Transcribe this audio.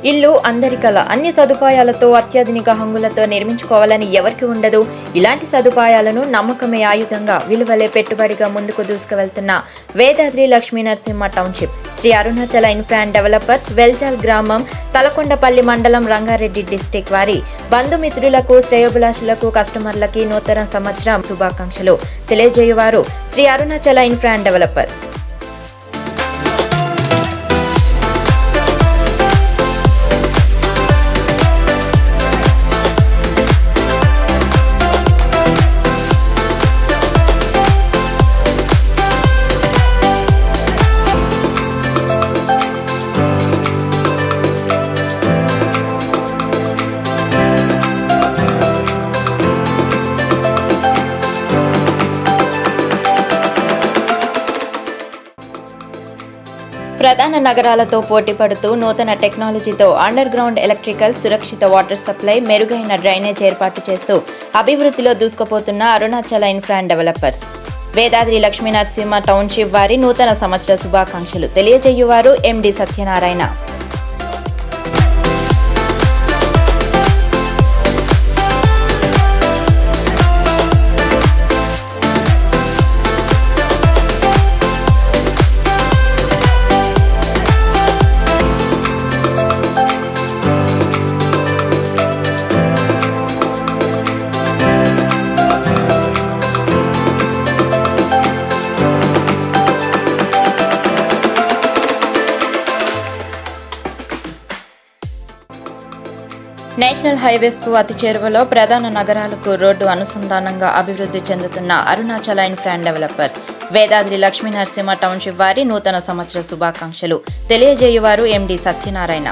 ఇల్లు అందరి కల. అన్ని సదుపాయాలతో అత్యాధునిక హంగులతో నిర్మించుకోవాలని ఎవరికి ఉండదు. ఇలాంటి సదుపాయాలను నమ్మకమే ఆయుధంగా విలువలే పెట్టుబడిగా ముందుకు దూసుకువెళ్తున్న Vedadri Lakshminarasimha township Sri Arunachala infra and developers Veljal గ్రామం తలకొండపల్లి మండలం రంగారెడ్డి డిస్టిక్ వారి బంధుమిత్రులకు శ్రేయోభిలాషులకు కస్టమర్లకి నూతన సంవత్సరం శుభాకాంక్షలు తెలియజేయువారు Sri Arunachala infra and developers. ప్రధాన నగరాలతో పోటీ పడుతూ నూతన టెక్నాలజీతో అండర్ గ్రౌండ్ ఎలక్ట్రికల్, సురక్షిత వాటర్ సప్లై, మెరుగైన డ్రైనేజ్ ఏర్పాటు చేస్తూ అభివృద్ధిలో దూసుకుపోతున్న Arunachala infra and developers Vedadri Lakshminarasimha township వారి నూతన సంవత్సర శుభాకాంక్షలు తెలియజేయువారు ఎండి సత్యనారాయణ. నేషనల్ హైవేస్ కు అతి చేరువలో ప్రధాన నగరాలకు రోడ్డు అనుసంధానంగా అభివృద్ధి చెందుతున్న Arunachala infra and developers Vedadri Lakshminarasimha township వారి నూతన సంవత్సర శుభాకాంక్షలు తెలియజేయువారు ఎండి సత్యనారాయణ.